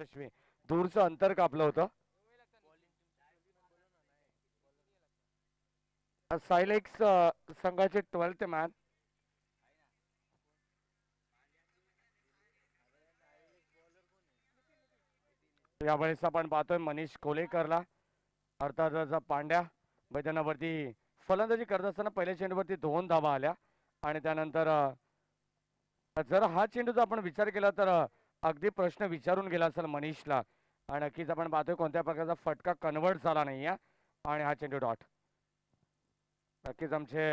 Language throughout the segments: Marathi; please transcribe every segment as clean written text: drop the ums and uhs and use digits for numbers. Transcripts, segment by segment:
यशस्वी दूरचं अंतर कापलं होतं. सायलेक्स संघाचे 12th मॅन यावेळेस आपण पाहतोय मनीष कोलेकरला अर्थातचा पांड्या मैदानावरती फलंदाजी करत असताना पहिल्या चेंडूवरती 2 धावा आल्या आणि त्यानंतर जर हा चेंडूचा आपण विचार केला तर अगदी प्रश्न विचारून गेला असेल मनीषला आणि नक्कीच आपण पाहतोय कोणत्या प्रकारचा फटका कन्वर्ट झाला नाही आणि हा चेंडू डॉट. नक्कीच आमचे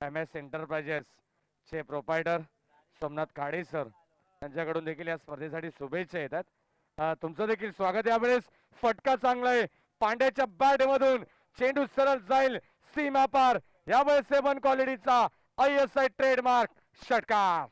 MS एंटरप्राइजेस चे प्रोपायटर सोमनाथ काळे सर यांच्याकडून देखील या स्पर्धेसाठी शुभेच्छा येतात. तुमचं देखील स्वागत. यावेळेस फटका चांगला आहे पांड्याच्या बॅट मधून चेंडू सरळ जाईल सीमा पार. यावेळेस 7 क्वालिटीचा ISI ट्रेडमार्क षटकार.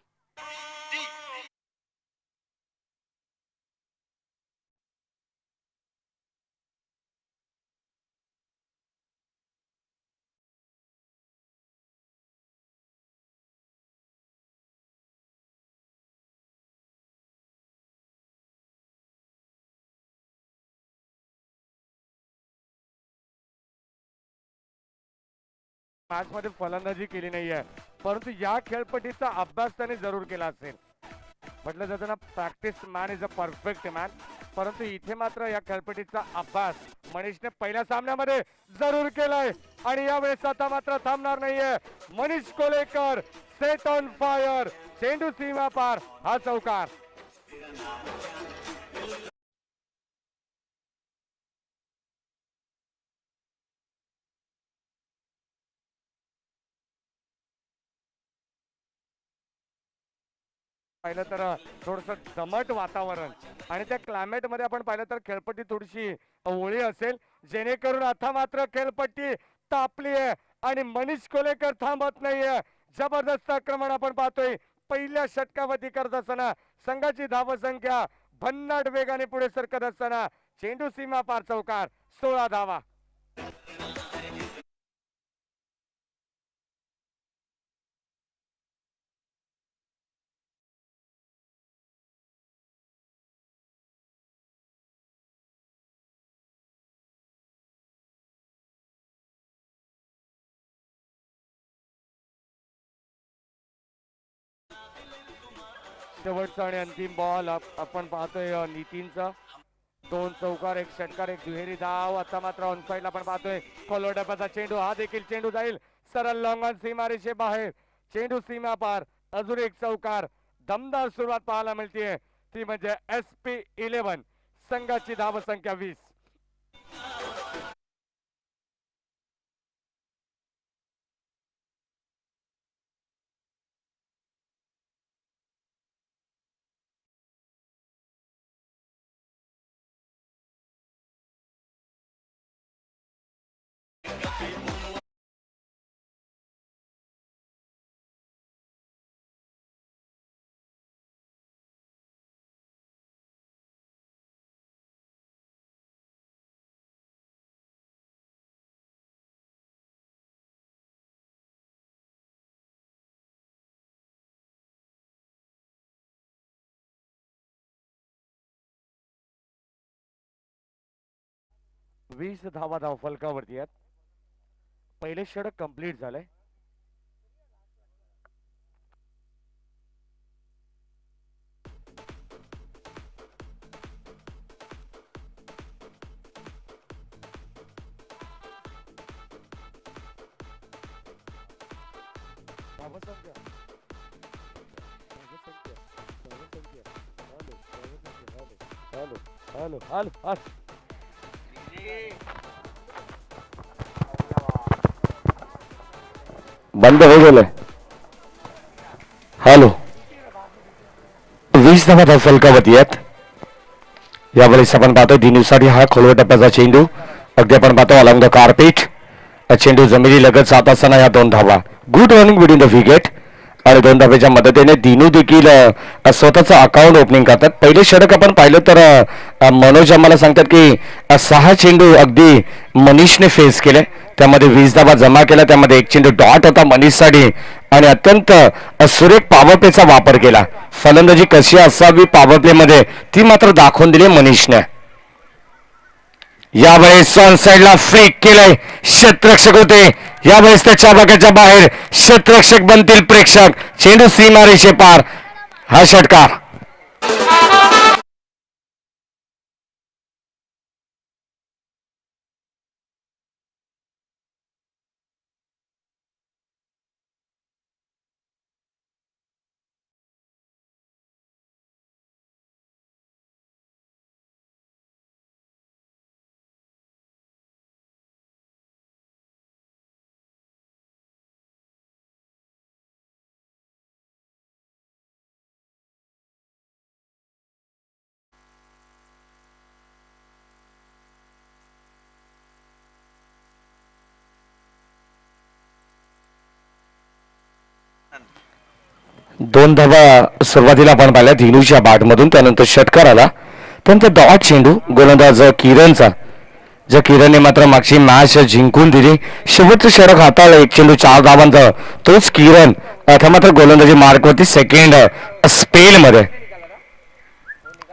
मॅच मध्ये फलंदाजी केली नाहीये परंतु या खेळपट्टीचा अभ्यास त्याने जरूर केला असेल. म्हटलं जातं ना practice man is a perfect man. परंतु इथे मात्र या खेळपट्टीचा अभ्यास मनीषने पहिल्या सामन्यामध्ये जरूर केलाय आणि यावेळेस आता मात्र थांबणार नाहीये. Manish Kolekar set on fire. चेंडू सीमा पार. हा चौकार. पाहिलं तर थोडस दमट वातावरण आणि त्या क्लायमेट मध्ये आपण पाहिलं तर खेळपट्टी थोडीशी ओळी असेल जेणेकरून आता मात्र खेळपट्टी तापली आहे आणि मनीष कोलेकर थांबत नाहीये. जबरदस्त आक्रमण आपण पाहतोय पहिल्या षटकावरती करत असताना संघाची धावसंख्या भन्नाट वेगाने पुढे सरकत असताना चेंडू सीमा पार. चौकार. 16 धावा. शेवटचा आणि अंतिम बॉल आपण पाहतोय नितीनचा. 2 चौकार 1 षटकार 1 दुहेरी धाव. आता मात्र ऑन साइडला आपण पाहतोय खोलवर डब्याचा चेंडू. हा देखील चेंडू जाईल सरळ लॉंग ऑन सीमारेषे बाहेर. चेंडू सीमा पार. अजून 1 चौकार. दमदार सुरुवात पाहायला मिळते ती म्हणजे SP11 संघाची धावसंख्या 20. 20 धावा धाव फलकावरती आहेत. पहिले षटक कंप्लीट झालंय. हॅलो हॅलो हॅलो बंद हो गेलंय. हॅलो 20 धावा फलकावरती आहेत. यावेळेस आपण पाहतोय दिनूसाठी हा खोलवर टप्प्याचा चेंडू. अगदी आपण पाहतो अलॉंग द कार्पेट. चेंडू जमिनी लगत जात असताना या 2 धावा. Good running between the wicket आणि 2 धावेच्या मदतीने दिनू देखील स्वतःचं अकाउंट ओपनिंग करतात. पहिले षटक आपण पाहिलं तर मनोज आम्हाला सांगतात की 6 चेंडू अगदी मनीषने फेस केले. त्यामध्ये 20 धावा जमा केला. त्यामध्ये 1 चेंडू डॉट होता मनीषसाठी आणि अत्यंत सुरेख पॉवर प्लेचा वापर केला. फलंदाजी कशी असावी पॉवर प्ले मध्ये ती मात्र दाखवून दिली मनीषने. यावेळेस ऑन साइडला फ्लिक केलंय, क्षेत्ररक्षक होते, यावेळेस त्याच्या भागाच्या बाहेर क्षेत्ररक्षक बनतील प्रेक्षक. चेंडू सीमारेषे पार, हा षटकार. दोन धावा सुरुवातीला आपण पाहिल्या दिनूच्या बॅटमधून, त्यानंतर षटकार आला, त्यानंतर डॉट चेंडू गोलंदाज किरणचा. ज्या किरणने मात्र मागची मॅच जिंकून दिली, शेवटचं षटक हाताळलं, एक चेंडू 4 धावांचा. तोच किरण आता मात्र गोलंदाजी मार्कवरती सेकंड स्पेल मध्ये.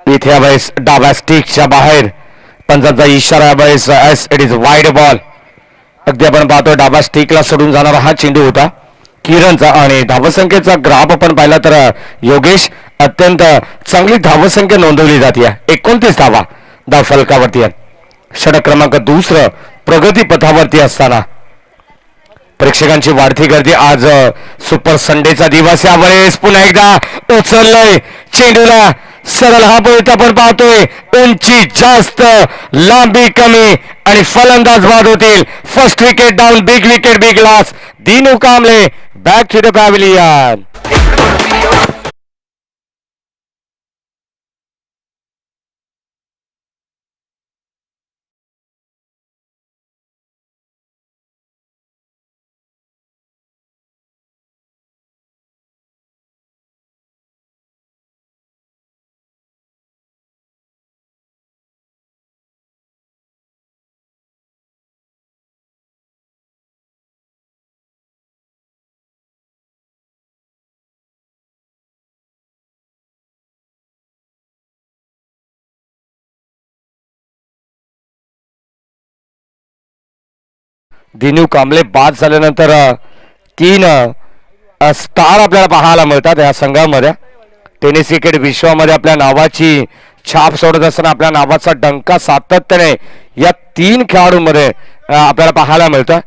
इथे यावेळेस डाव्या स्टिकच्या बाहेर पंचांचा इशारा, यावेळेस S it is wide ball. अगदी आपण पाहतो डाव्या स्टिकला सोडून जाणारा हा चेंडू होता किरणचा. आणि धावसंख्येचा ग्राफ आपण पाहिला तर योगेश अत्यंत चांगली धावसंख्या नोंदवली जाते, 29 धावा धाव फलकावरती आहेत. षटक क्रमांक दुसरं प्रगती पथावरती असताना प्रेक्षकांची वाढती गर्दी. आज सुपर संडेचा दिवस, यावेळेस पुन्हा एकदा उचललंय चेंडूला, सरळ हा बोलता आपण पाहतोय, उंची जास्त लांबी कमी आणि फलंदाज बाद होतील. First wicket down, big wicket big loss. Dinu Kamble back to the pavilion. Dinu Kamble बाद झाल्यानंतर 3 स्टार आपल्याला पाहायला मिळतात या संघामध्ये. टेनिस क्रिकेट विश्वामध्ये आपल्या नावाची छाप सोडत असताना आपल्या नावाचा डंका सातत्याने या 3 खेळाडूंमध्ये आपल्याला पाहायला मिळतं.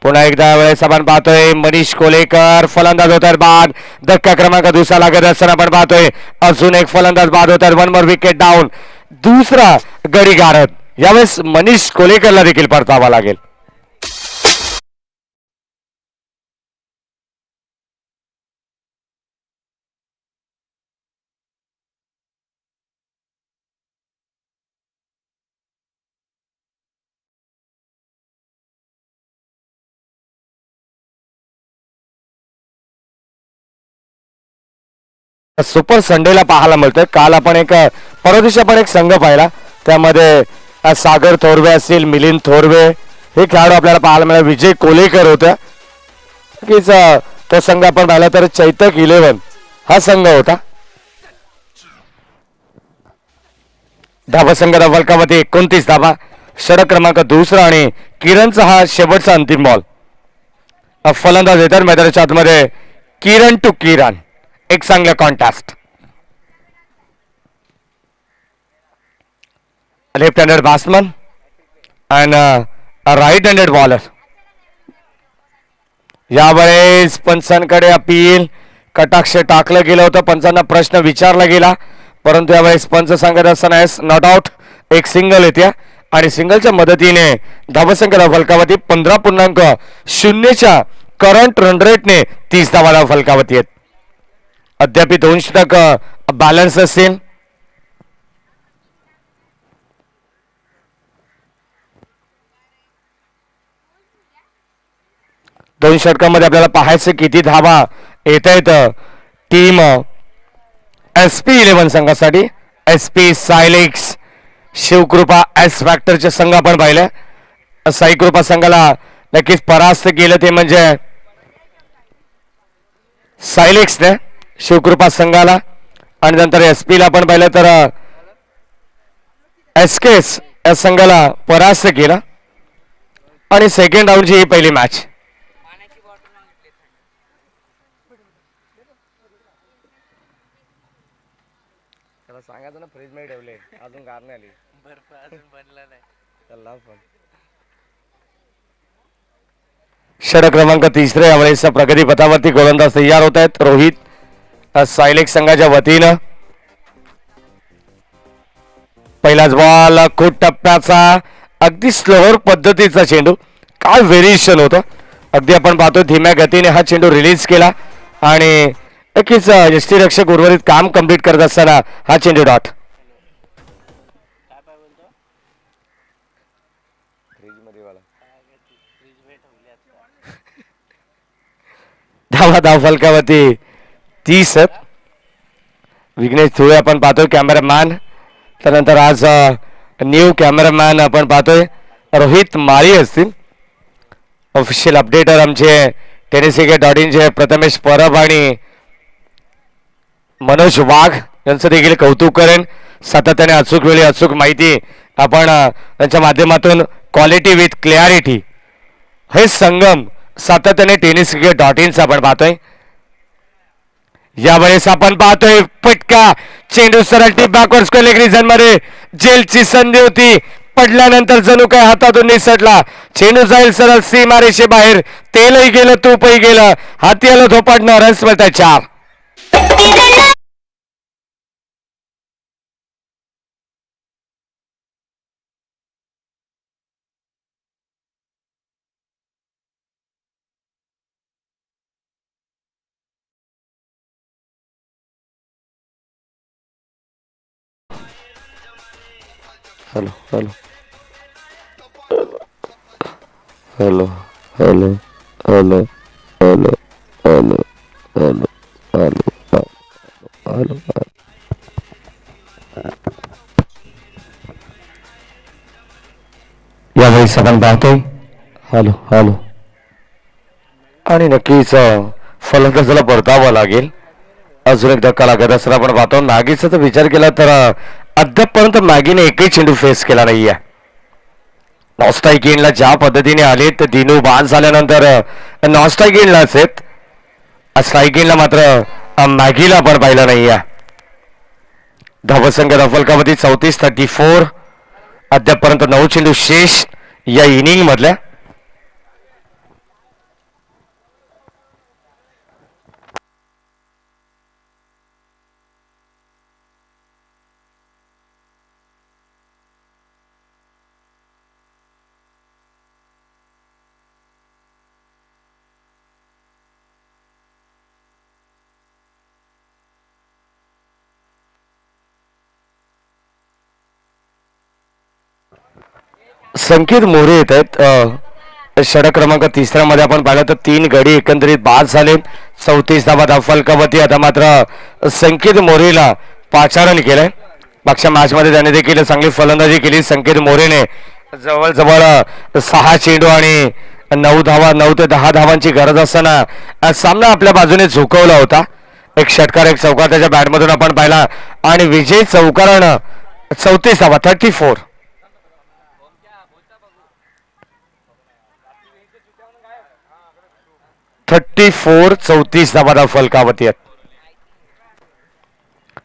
पुन्हा एकदा वेळेस आपण पाहतोय मनीष कोलेकर फलंदाज होतात बाद. धक्का क्रमांक दुसरा लागत असताना आपण पाहतोय अजून एक फलंदाज बाद होतात. 1 मोर विकेट डाऊन. दुसरा गडी गारद, यावेळेस मनीष कोलेकरला देखील परतावा लागेल. सुपर संडेला पाहायला मिळतोय. काल आपण परदेशी आपण एक संघ पाहिला, त्यामध्ये सागर थोरवे असतील, मिलिंद थोरवे हे खेळाडू आपल्याला पाहायला मिळाले. विजय कोलेकर होत्या, तो संघ आपण पाहिला तर चैतक 11 हा संघ होता. धावा संघ फलकावरती 29 धावा. षटक क्रमांक दुसरा आणि किरणचा हा शेवटचा अंतिम बॉल. फलंदाज येतात मैदानाच्या आतमध्ये किरण टू किरण, एक चांगलं contest. Left handed batsman and right handed bowler. यावेळेस पंचांकडे अपील कटाक्ष टाकलं गेलं होतं, पंचांना प्रश्न विचारला गेला, परंतु यावेळेस पंच सांगत असताना नॉट आउट, एक सिंगल येते आणि सिंगलच्या मदतीने धावसंख्या फलकावरती 15.0च्या करंट रन रेटने 30 धावा फलकावरती आहेत. अद्याप 2 षटक बॅलन्स असतील. दोन षटकांमध्ये आपल्याला पाहायचं किती धावा येत आहेत टीम SP 11 संघासाठी. SP सायलेक्स, शिवकृपा एस फॅक्टरचे संघ आपण पाहिले. साईकृपा संघाला नक्कीच परास्त केलं ते म्हणजे सायलेक्सने शिवकृपा संघाला आणि नंतर एस पीला आपण पाहिलं तर एसकेएस या संघाला परास्त केला आणि सेकंड राऊंडची ही पहिली मॅच. सांगायचं ना फ्रीज मध्ये ठेवले अजून गार नाही आली बर्फ अजून बनला नाही. षटक क्रमांक तिसरे यावेळेस प्रगती पथावरती गोलंदाज तयार होत आहेत. रोहित सायलेक्स संघाच्या वतीनं पहिलाच बॉल खूप टप्प्याचा अगदी स्लोअर पद्धतीचा चेंडू. काय व्हेरिएशन होतं अगदी आपण पाहतो धीम्या गतीने हा चेंडू रिलीज केला आणि नक्कीच यष्टीरक्षक उर्वरित काम कंप्लीट करत असताना हा चेंडू डॉट. धाव फलकावरती 30. विघ्नेश धुळे आपण पाहतोय कॅमेरामॅन. त्यानंतर आज न्यू कॅमेरामॅन आपण पाहतोय रोहित माळी असतील. ऑफिशियल अपडेटर आमचे tenniscricket.inचे प्रथमेश परब आणि मनोज वाघ यांचं देखील कौतुक करेन. सातत्याने अचूक वेळी अचूक माहिती आपण त्यांच्या माध्यमातून क्वालिटी विथ क्लॅरिटी हे संगम सातत्याने tenniscricket.in आपण पाहतोय. यावेळेस आपण पाहतोय पटका चेंडू सरळ deep backward square leg region मध्ये जेलची संधी होती. पडल्यानंतर जणू काय हातातून निसटला. चेंडू जाईल सरळ सीमारेषे बाहेर. तेलही गेलं तूपही गेलं. हाती आलं धोपाडणं. रन्स मिळतात 4. Hello hello hello hello hello hello hello hello hello hello. यावेळेस आपण पाहतोय हॅलो हॅलो आणि नक्कीच फलंदाजाला परतावं लागेल. अजून एक धक्का लागत असताना आपण पाहतो नागीचा जर विचार केला तर अद्यापपर्यंत मॅगीने एकही चेंडू फेस केला नाहीये. नॉस्टाईकिनला ज्या पद्धतीने आले तर दिनू बाद झाल्यानंतर नॉस्टाईकिनलाच आहेत. स्ट्राईकिनला मात्र मॅगीला पण पाहिलं नाहीये. धावसंख्या दफलकामध्ये 34-34. अद्यापपर्यंत 9 चेंडू शेष या इनिंग मधल्या. संकेत मोरे येत आहेत. षटक क्रमांक तिसऱ्यामध्ये आपण पाहिलं तर 3 गडी एकंदरीत बाद झाले. 34 धावा धावफलकावरती. आता मात्र संकेत मोरेला पाचारण केलंय. मागच्या मॅच मध्ये त्याने देखील चांगली फलंदाजी केली. संकेत मोरेने जवळजवळ 6 चेंडू आणि 9 धावा 9 ते 10 धावांची गरज असताना सामना आपल्या बाजूने झुकवला होता. एक षटकार एक चौकार त्याच्या बॅटमधून आपण पाहिला आणि विजय चौकारानं 34 धावा 34 34 धावा धावफलकावरती आहेत.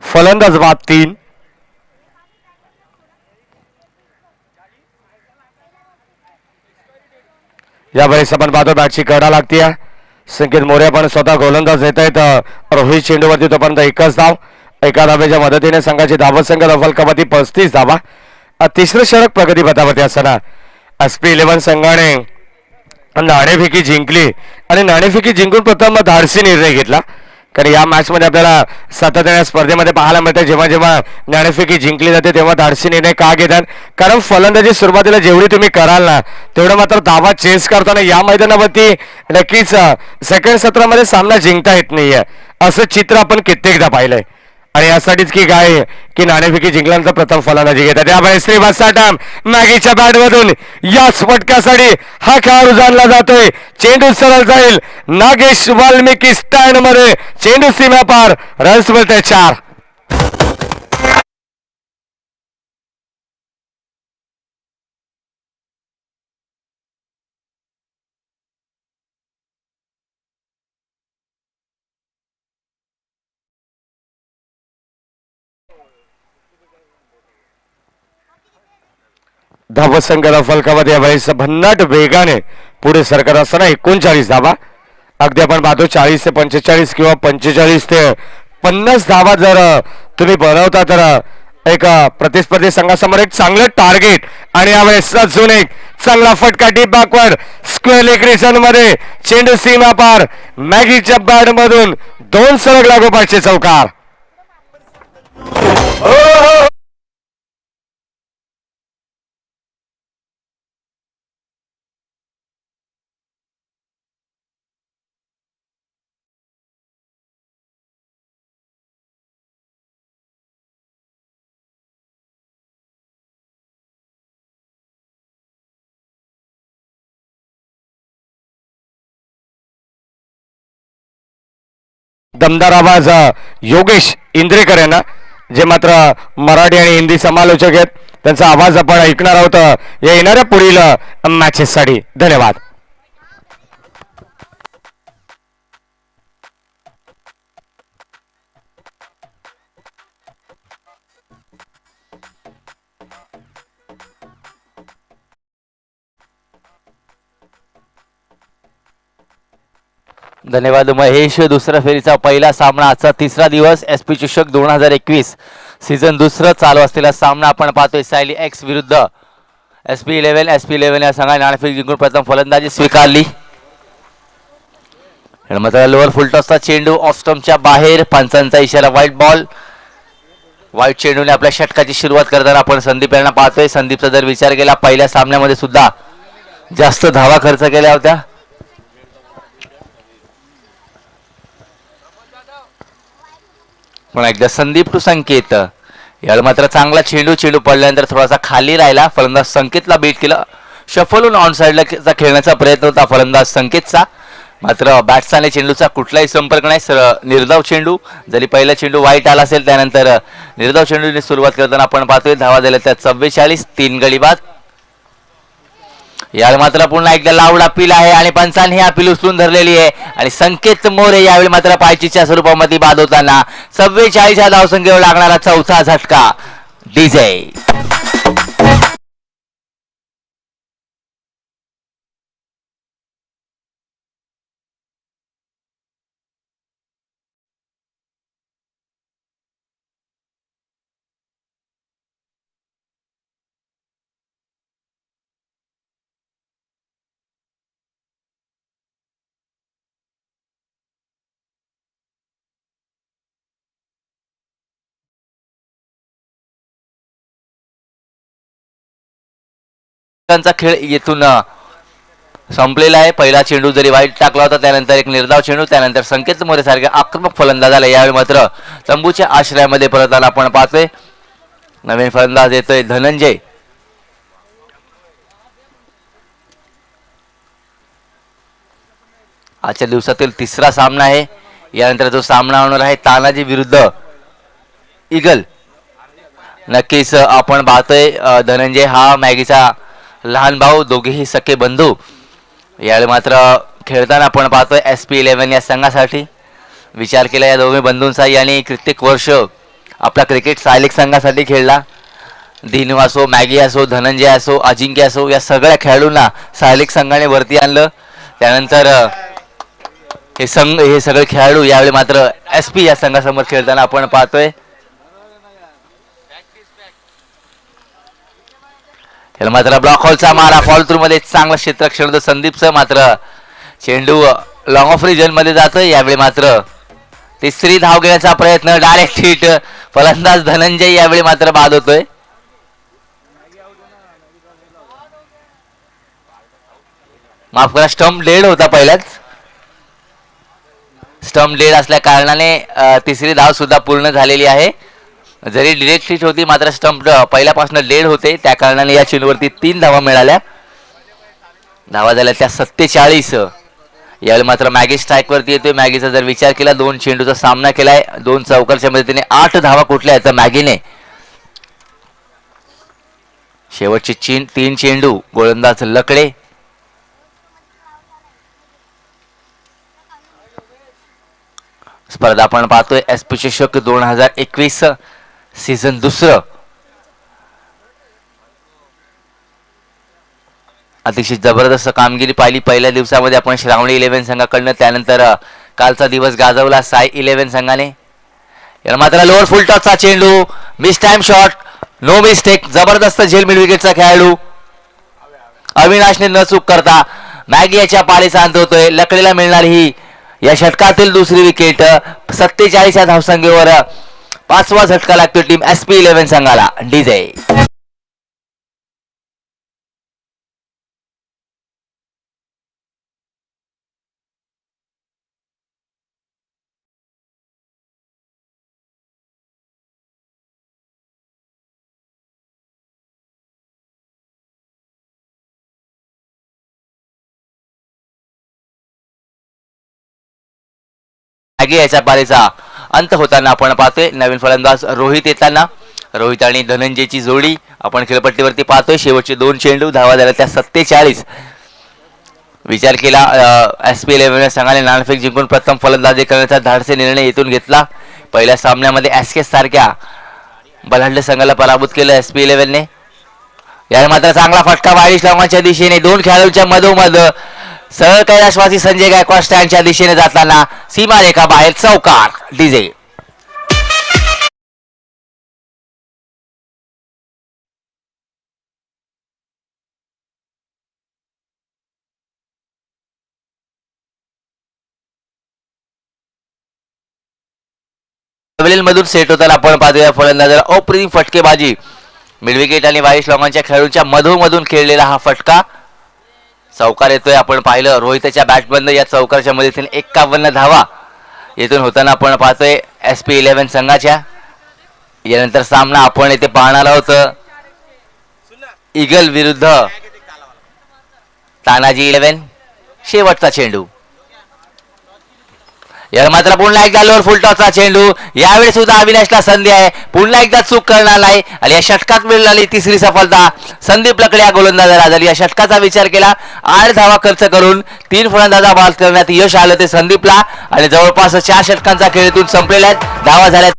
फलंदाज बाद 3. यावेळेस आपण पाहतो बॅटची कडा लागते. संकेत मोरे पण स्वतः गोलंदाज येत आहेत. रोहित चेंडूवरती तोपर्यंत एकच धाव. एका धावेच्या मदतीने संघाची धावसंख्या धावफलकावरती 35 धावा. तिसरं षटक प्रगती पथावरती असताना SP11 संघाने नाणेफेकी जिंकली आणि नाणेफेकी जिंकून प्रथम धाडसी निर्णय घेतला. कारण या मॅच मध्ये आपल्याला सातत्याने स्पर्धेमध्ये पाहायला मिळतं जेव्हा जेव्हा नाणेफेकी जिंकली जाते तेव्हा धाडसी निर्णय का घेतात. कारण फलंदाजी सुरुवातीला जेवढी तुम्ही कराल ना तेवढं मात्र धावा चेस करताना या मैदानावरती नक्कीच सेकंड सत्रामध्ये सामना जिंकता येत नाहीये. असं चित्र आपण कित्येकदा पाहिलंय. आणि यासाठीच की काय की नाणेफेकी जिंकल्यानंतर प्रथम फलंदाजी घेतात त्यामुळे श्रीवास साठम मॅगीच्या बॅटमधून याच फटक्यासाठी हा खेळाडू जाणला जातोय. चेंडू सरळ जाईल नागेश वाल्मिकी स्टँड मध्ये, चेंडू सीमा पार, रन्स मिळते 4. धावसंख्येला फलकामध्ये यावेळेस भन्नाट वेगाने पुढे सरकत असताना 39 धावा. अगदी आपण पाहतो 40 ते 45 किंवा 45 ते 50 धावा जर तुम्ही बनवता तर एक प्रतिस्पर्धी संघासमोर एक चांगलं टार्गेट. आणि यावेळेस अजून एक चांगला फटका deep backward square leg region मध्ये, चेंडू सीमा पार, मॅगीच्या बॅट मधून 2 सलग लागोपाठचे चौकार. दमदार आवाज योगेश इंद्रेकर यांना, जे मात्र मराठी आणि हिंदी समालोचक आहेत, त्यांचा आवाज आपण ऐकणार आहोत या येणाऱ्या पुढील मॅचेस साठी. धन्यवाद. धन्यवाद महेश. दुसऱ्या फेरीचा पहिला सामना, आजचा तिसरा दिवस, SP चषक 2021 सीझन दुसरं चालू असलेला सामना आपण पाहतोय. सायली एक्स विरुद्ध SP11. SP11 या संघाने नाणेफेक जिंकून प्रथम फलंदाजी स्वीकारली. मात्र लोअर फुलटॉसचा चेंडू ऑफ स्टंपच्या बाहेर, पंचांचा इशारा व्हाईट बॉल. व्हाईट चेंडूने आपल्या षटकाची सुरुवात करताना आपण संदीप यांना पाहतोय. संदीपचा जर विचार केला पहिल्या सामन्यामध्ये सुद्धा जास्त धावा खर्च केल्या होत्या. पण एकदा संदीप टू संकेत. याला मात्र चांगला चेंडू पडल्यानंतर थोडासा खाली राहिला. फलंदाज संकेतला बीट केलं. शफलून ऑन साईडला खेळण्याचा प्रयत्न होता फलंदाज संकेतचा, मात्र बॅट्समॅनने चेंडूचा कुठलाही संपर्क नाही. निर्धाव चेंडू, जरी पहिला चेंडू वाईट आला असेल त्यानंतर निर्धाव चेंडूने सुरुवात करताना आपण पाहतोय धावा दिल्या त्या 44. 3 गडी बाद. यावेळी मात्र पुन्हा एकदा लाऊड अपील आहे आणि पंचांनी ही अपील उचलून धरलेली आहे. आणि संकेत मोरे यावेळी मात्र पायचीच्या स्वरूपामध्ये बाद होताना 44 या धावसंख्येवर लागणारा चौथा झटका. डीजे खेळ येथून संपलेला आहे. पहिला चेंडू जरी वाईट टाकला होता त्यानंतर एक निर्धाव चेंडू, त्यानंतर संकेत मोरे सारख्या आक्रमक फलंदाज आला. यावेळी मात्र तंबूच्या आश्रयामध्ये परत आला आपण पाहतोय. नवीन फलंदाज येतोय धनंजय. आजच्या दिवसातील तिसरा सामना आहे. यानंतर जो सामना होणार आहे तानाजी विरुद्ध इगल. नक्कीच आपण पाहतोय धनंजय हा मॅगीचा लहान भाऊ, दोघेही सखे बंधू. यावेळी मात्र खेळताना आपण पाहतोय SP11 या संघासाठी. विचार केला या दोघे बंधूंचा, यांनी कित्येक वर्ष आपला क्रिकेट सायलिक संघासाठी खेळला. दिनू असो, मॅगी असो, धनंजय असो, अजिंक्य असो, या सगळ्या खेळाडूंना सायलिक संघाने वरती आणलं. त्यानंतर हे सगळे खेळाडू यावेळी मात्र SP या संघासमोर खेळताना आपण पाहतोय. याला मात्र ब्लॉक हॉलचा मारा, फॉल थ्रू मध्ये चांगलं क्षेत्ररक्षण होतं संदीपचं, मात्र चेंडू लॉंग ऑफ रिजन मध्ये जातोय. यावेळी मात्र तिसरी धाव घेण्याचा प्रयत्न, डायरेक्ट हिट. फलंदाज धनंजय यावेळी मात्र बाद होतोय. माफ करा, स्टंप डेड होता पहिल्याच. स्टंप डेड असल्या कारणाने तिसरी धाव सुद्धा पूर्ण झालेली आहे. जरी डिरेक्ट हिट होती मात्र स्टंप पहिल्यापासून डेड होते त्या कारणाने या चेंडूवरती 3 धावा मिळाल्या. धावा झाल्या त्या 47. यावेळी मात्र मॅगी स्ट्राईक वरती येतोय. मॅगीचा जर विचार केला 2 चेंडूचा सामना केलाय, 2 चौकारच्या मदतीने 8 धावा कुठल्या आहेत मॅगीने. शेवटचे 3 चेंडू गोलंदाज लकडे. स्पर्धा आपण पाहतोय SP चषक 2021 सीझन 2. अतिशय जबरदस्त कामगिरी पाहिली पहिल्या दिवसामध्ये आपण श्रावणी 11 संघाकडनं. त्यानंतर कालचा दिवस गाजवला साई 11 संघाने. याला मात्र लोअर फुल टॉसचा चेंडू, mistimed shot, no mistake. जबरदस्त झेल मिड विकेटचा खेळाडू अविनाशने न चूक करता मॅगी याच्या पाळीचा अंत होतोय. लकडेला मिळणारी ही या षटकातील दुसरी विकेट. 47 या धावसंख्येवर 5वा झटका लागतो टीम SP 11 संघाला. डीजे याच्या पारीचा अंत होताना आपण पाहतोय. नवीन फलंदाज रोहित येताना. रोहित आणि धनंजयची जोडी आपण खेळपट्टीवरती पाहतोय. शेवटचे 2 चेंडू, धावा झाल्या त्या 47. विचार केला SP 11 संघाने नाणेफेक जिंकून प्रथम फलंदाजी करण्याचा धाडसी निर्णय येथून घेतला. पहिल्या सामन्यामध्ये एसकेस सारख्या बलाढ्य संघाला पराभूत केलं SP 11 ने. याला मात्र चांगला फटका वाईट लावण्याच्या दिशेने 2 खेळाडूंच्या मधोमध सरळ कैलाशवासी संजय गायकवाड स्टँडच्या दिशेने जाताना सीमारेखा बाहेर चौकार. डीजे मधून सेट होताना आपण पाहतोय फलंदाजाला अप्रतिम फटकेबाजी. मिडविकेट आणि वाईस लॉंगांच्या खेळाडूंच्या मधोमधून खेळलेला हा फटका चौकार येतोय. आपण पाहिलं रोहितच्या बॅटबंद या चौकारच्या मदतीने 51 धावा येथून होताना आपण पाहतोय SP 11 संघाच्या. यानंतर सामना आपण येथे पाहणार आहोत ईगल विरुद्ध तानाजी 11. शेवटचा चेंडू. याला मात्र पुन्हा एकदा लोअर फुल टॉसचा चेंडू. यावेळी सुद्धा अविनाशला संधी आहे, पुन्हा एकदा चूक करणार नाही आणि या षटकात मिळाली तिसरी सफलता. संदीप लकडे या गोलंदाजाला झाली. या षटकाचा विचार केला 8 धावा खर्च करून 3 फलंदाजा बाद करण्यात यश आलं ते संदीपला आणि जवळपास 4 षटकांचा खेळातून संपलेला आहेत. धावा झाल्या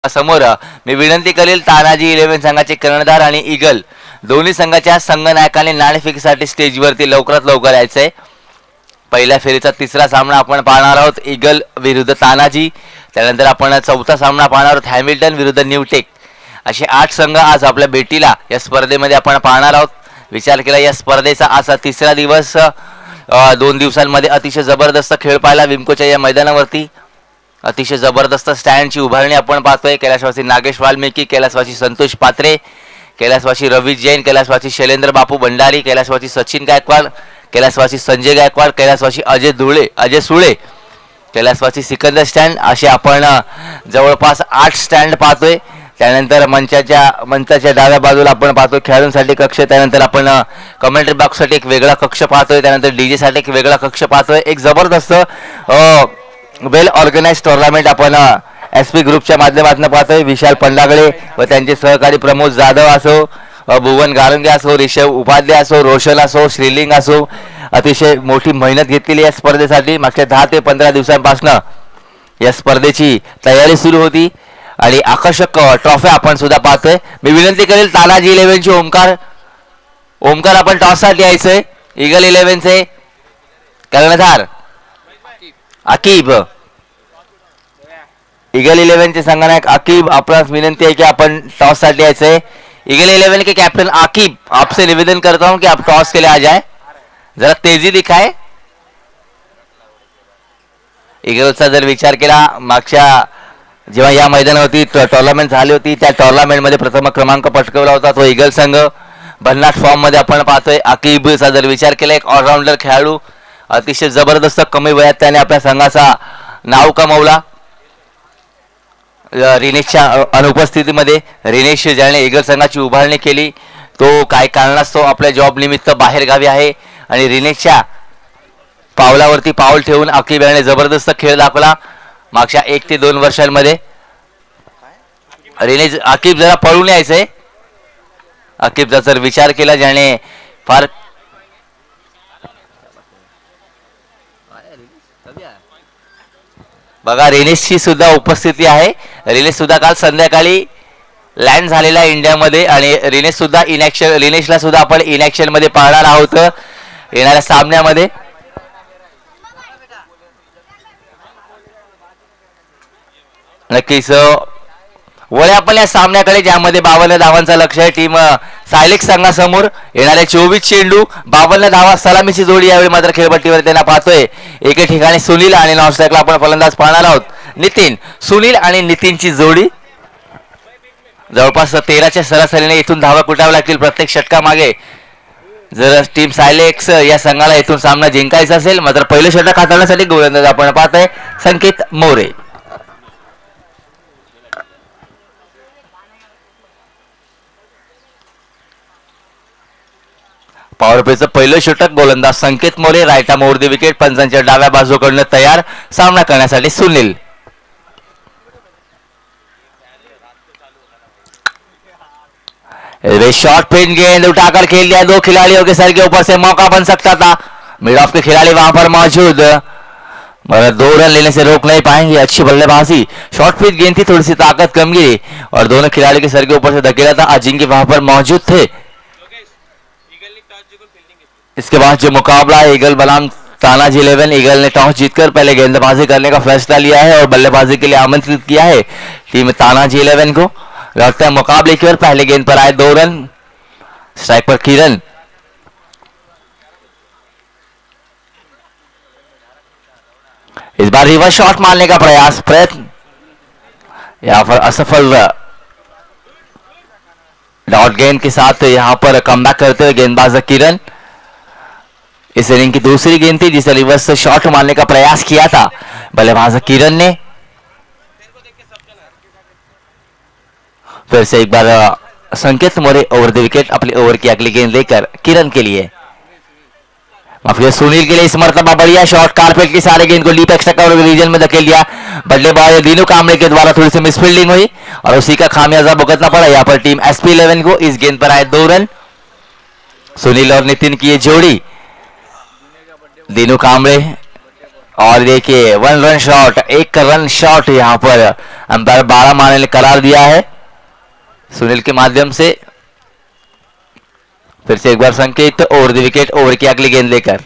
समोर. मी विनंती करेल तानाजी 11 संघाचे कर्णधार आणि ईगल दोन्ही संघाच्या संघनायकाने नाणेफेकीसाठी स्टेजवरती लवकरात लवकर यायचंय. पहिल्या फेरीचा तिसरा सामना आपण पाहणार आहोत ईगल विरुद्ध तानाजी. त्यानंतर आपण चौथा सामना पाहणार आहोत हॅमिल्टन विरुद्ध न्यूटेक. असे 8 संघ आज आपल्या भेटीला या स्पर्धेमध्ये आपण पाहणार आहोत. विचार केला या स्पर्धेचा आज तिसरा दिवस. 2 दिवसांमध्ये अतिशय जबरदस्त खेळ पाहिला विमकोच्या या मैदानावरती. अतिशय जबरदस्त स्टँडची उभारणी आपण पाहतोय. कैलासवासी नागेश वाल्मिकी, कैलासवासी संतोष पात्रे, कैलासवासी रवी जैन, कैलासवासी शैलेंद्र बापू भंडारी, कैलासवासी सचिन गायकवाड, कैलासवासी संजय गायकवाड, कैलासवासी अजय सुळे, कैलासवासी सिकंदर स्टँड असे आपण जवळपास 8 स्टँड पाहतोय. त्यानंतर मंचाच्या डाव्या बाजूला आपण पाहतोय खेळाडूंसाठी कक्ष. त्यानंतर आपण कमेंट्री बॉक्ससाठी एक वेगळा कक्ष पाहतोय. त्यानंतर डीजे साठी एक वेगळा कक्ष पाहतोय. एक जबरदस्त वेल ऑर्गनाइज टुर्नामेंट आपण SP ग्रुपच्या माध्यमातून पाहतोय. विशाल पंडागळे व त्यांचे सहकारी प्रमोद जाधव असो, भुवन गारंगे असो, ऋषभ उपाध्याय असो, रोशन असो, श्रीलिंग असो, अतिशय मोठी मेहनत घेतलेली या स्पर्धेसाठी. मागच्या 10 ते 15 दिवसांपासून या स्पर्धेची तयारी सुरू होती आणि आकर्षक ट्रॉफी आपण सुद्धा पाहतोय. मी विनंती करेल तानाजी 11चे ओमकार आपण टॉससाठी यायचंय. ईगल 11चे कर्णधार आकिब, ईगल 11चे संघनायक आकिब, आपणास विनंती है कि अपन टॉस साठी यायचंय. ईगल 11 के कैप्टन आकिब, आपसे निवेदन करता हूं कि आप टॉस के लिए आ जाए, जरा तेजी दिखाए. ईगलचा जर विचार केला मागच्या जेव्हा या मैदानावरती टुर्नामेंट झाली होती त्या टुर्नामेंट मध्ये प्रथम क्रमांक पटकवला होता तो ईगल संघ. भन्नाट फॉर्म मध्ये आपण पाहतोय. आकिबचा जर विचार केला एक ऑलराऊंडर खेळाडू, अतिशय जबरदस्त कमी वयात त्याने आपल्या संघाचा नाव कमवला. रिनेशच्या अनुपस्थितीमध्ये रिनेश ज्याने ईगल संघाची उभारणी केली तो काही कारणास्तव आपल्या जॉब निमित्त बाहेर गावी आहे आणि रिनेशच्या पावलावरती पाऊल ठेवून आकिब याने जबरदस्त खेळ दाखवला मागच्या 1 ते 2 वर्षांमध्ये. रिनेश आकिब जरा पळून यायचंय. आकिबचा जर विचार केला ज्याने फार बघा रिनेशची सुद्धा उपस्थिती आहे. रिनेश सुद्धा काल संध्याकाळी लँड झालेला इंडियामध्ये आणि रिनेशला सुद्धा आपण इनॅक्शन मध्ये पाहणार आहोत येणाऱ्या सामन्यामध्ये. नक्कीच वळे आपण या सामन्याकडे ज्यामध्ये 52 धावांचा लक्ष आहे. टीम सायलेक्स संघासमोर येणारे 24 चेंडू 52 धावा सलामीची जोडी यावेळी मात्र खेळपट्टीवर त्यांना पाहतोय. एके ठिकाणी सुनील आणि नॉनस्ट्राईकला आपण फलंदाज पाहणार आहोत नितीन. सुनील आणि नितीनची जोडी जवळपास 13च्या सरासरीने इथून धावा कुटाव्या लागतील प्रत्येक षटकामागे जर टीम सायलेक्स या संघाला इथून सामना जिंकायचा असेल. मात्र पहिलं षटक हाताळण्यासाठी गोलंदाज आपण पाहतोय संकेत मोरे. पॉवर प्लेचं पहिलं षटक गोलंदाज संकेत मोरे. राईटा मोर दी विकेट. पंचांच्या डाव्या बाजूकडनं तयार सामना करण्यासाठी सुनील. शॉर्ट पिन गेंद उठाकर खेल दिया 2 खिलाड़ियों के सर के ऊपर से मौका बन सकता था. मिड ऑफ के खिलाड़ी वहां पर मौजूद मगर 2 रन लेने से रोक नहीं पाएंगे. अच्छी बल्लेबाजी. शॉर्ट पिच गेंद थी थोड़ी सी ताकत कम गिरी और दोनों खिलाड़ी के सर के ऊपर से धकेला था. अजिंक्य वहां पर मौजूद थे. इसके बाद जो मुकाबला है ईगल बनाम तानाजी 11. ईगल ने टॉस जीतकर पहले गेंदबाजी करने का फैसला लिया है और बल्लेबाजी के लिए आमंत्रित किया है टीम तानाजी 11 को. लगता है मुकाबले की ओर पहले गेंद पर आए 2 रन. स्ट्राइक पर किरण. इस बार रिवर्स शॉट मारने का प्रयत्न यहां पर असफल. डॉट गेंद के साथ यहां पर कमबैक करते हुए गेंदबाज किरण. इस इनिंग की दूसरी गेंद थी जिसे रिवर्स शॉट मारने का प्रयास किया था बल्लेबाज किरण ने. फिर से एक बार संकेत मोरे ओवर द विकेट अपनी ओवर की अगली गेंद लेकर किरण के लिए. माफिया सुनील के लिए इस मरतबा बढ़िया शॉट. कारपेट की सारे गेंद को डीप एक्स्ट्रा कवर रीजन में धकेल दिया. बल्लेबाज दीनू कामले के द्वारा थोड़ी सी मिसफील्डिंग हुई और उसी का खामियाजा भुगतना पड़ा यहाँ पर टीम SP 11 को. इस गेंद पर आए 2 रन. सुनील और नितिन की ये जोड़ी. दीनू कामले और देखिए 1 रन शॉट 1 रन शॉट यहाँ पर अंपायर 12 मारने ने करार दिया है सुनील के माध्यम से. फिर से एक बार संकेत ओवर द विकेट ओवर की अगली गेंद लेकर.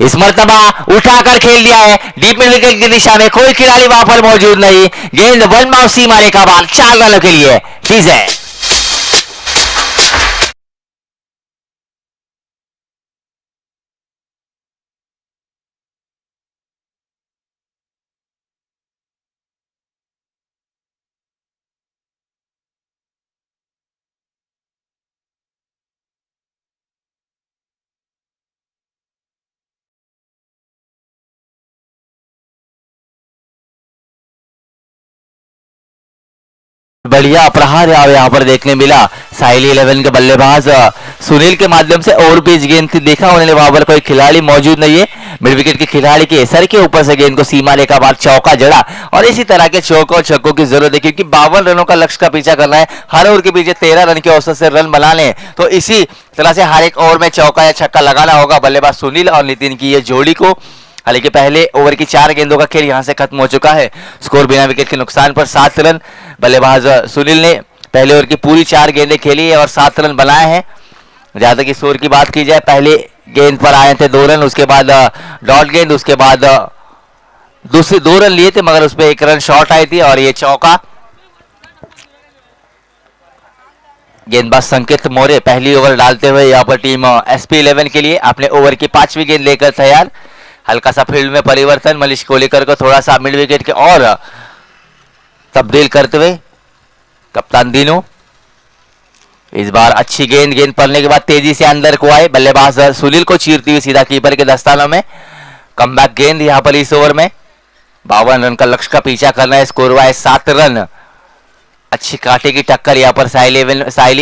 इस मर्तबा उठाकर खेल दिया है डीप मिड विकेट की दिशा में. कोई खिलाड़ी वहां पर मौजूद नहीं. गेंद 1 बाउंस सीमा रेखा बाहर 4 रनों के लिए. ठीक है बढ़िया प्रहार यहाँ पर देखने मिला. साहिली 11 के बल्लेबाज सुनील के माध्यम से ओवर पिच गेंद थी. देखा उन्होंने वहां पर कोई खिलाड़ी मौजूद नहीं है. मिड विकेट के खिलाड़ी के सर के ऊपर से गेंद को सीमा रेखा बाहर चौका जड़ा और इसी तरह के चौकों और छक्कों की जरूरत है क्योंकि 52 रनों का लक्ष्य का पीछा करना है. हर ओवर के पीछे 13 रन के औसत से रन बनाने तो इसी तरह से हर एक ओवर में चौका या छक्का लगाना होगा बल्लेबाज सुनील और नितिन की ये जोड़ी को. हालांकि पहले ओवर की 4 गेंदों का खेल यहां से खत्म हो चुका है। स्कोर बिना विकेट के नुकसान पर 7 रन। बल्लेबाज सुनील ने पहले ओवर की पूरी 4 गेंदें खेली है और 7 रन बनाए हैं। जहां तक स्कोर की बात की जाए, पहले गेंद पर आए थे 2 रन, उसके बाद डॉट गेंद, उसके बाद दूसरे 2 रन लिए थे मगर उस पर 1 रन शॉट आई थी और ये चौका। गेंदबाज संकेत मौर्य पहली ओवर डालते हुए यहाँ पर टीम SP11 के लिए अपने ओवर की 5वीं गेंद लेकर तैयार। हल्का सा फील्ड में परिवर्तन, मनीष कोलेकर को थोड़ा सा मिड विकेट के और तब्दील करते हुए कप्तान दीनू। इस बार अच्छी गेंद पड़ने के बाद तेजी से अंदर को आए, बल्लेबाज सुनील को चीरती हुई सीधा कीपर के दस्तानों में। कमबैक गेंद यहाँ पर इस ओवर में 52 रन का लक्ष्य का पीछा करना है। स्कोर हुआ है 7 रन। अच्छी कांटे की टक्कर यहाँ पर साइली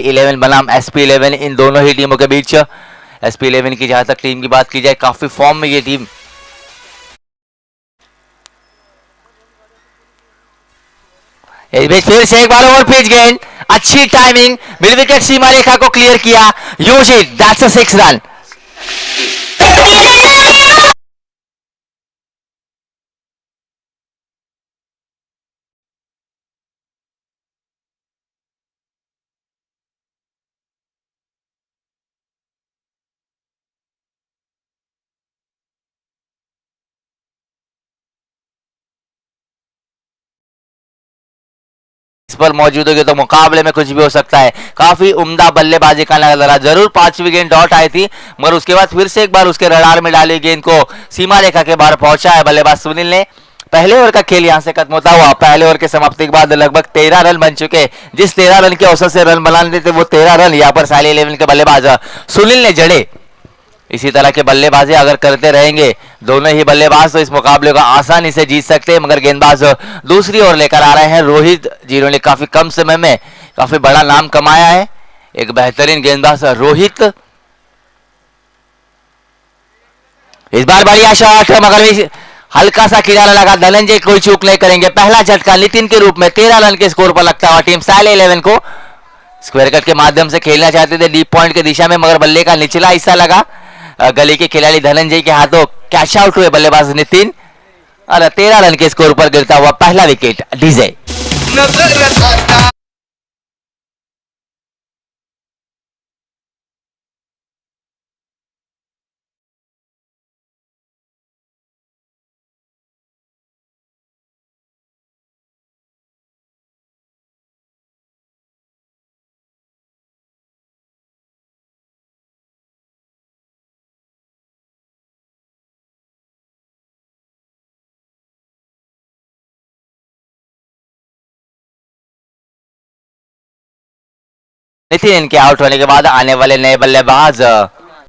11 बनाम SP11 इन दोनों ही टीमों के बीच। SP11 की जहां तक टीम की बात की जाए, काफी फॉर्म में ये टीम। फिर से एक बार ओवर पिच गेंद, अच्छी टाइमिंग, मिड विकेट सीमा रेखा को क्लियर किया। Use it, that's a 6 run. इस पर मौजूद होगी तो मुकाबले में कुछ भी हो सकता है। काफी उम्दा बल्लेबाजी का नजारा, जरूर 5वीं गेंद डॉट आई थी मगर उसके बाद फिर से एक बार उसके रडार में डाली गेंद को सीमा रेखा के बाहर पहुंचा है बल्लेबाज सुनील ने। पहले ओवर का खेल यहां से खत्म होता हुआ, पहले ओवर के समाप्ति के बाद लगभग 13 रन बन चुके। जिस 13 रन के औसत से रन बनाने थे वो 13 रन यहाँ पर साइली 11 के बल्लेबाज सुनील ने जड़े। इसी तरह के बल्लेबाजी अगर करते रहेंगे दोनों ही बल्लेबाज तो इस मुकाबले को आसानी से जीत सकते हैं। मगर गेंदबाज दूसरी ओर लेकर आ रहे हैं रोहित, जिन्होंने काफी कम समय में काफी बड़ा नाम कमाया है। एक बेहतरीन गेंदबाज रोहित। इस बार बढ़िया शॉट मगर हल्का सा किनारा लगा। धनंजय कोई चूक नहीं करेंगे। पहला झटका नितिन के रूप में 13 रन के स्कोर पर लगता हुआ टीम साइली 11 को स्क्वायर कट के माध्यम से खेलना चाहते थे डीप पॉइंट की दिशा में, मगर बल्ले का निचला हिस्सा लगा गली के खिलाड़ी धनंजय के हाथों। कैच आउट हुए बल्लेबाज नितिन और 13 रन के स्कोर पर गिरता हुआ पहला विकेट डीजे। नितिन के आउट होने के बाद आने वाले नए बल्लेबाज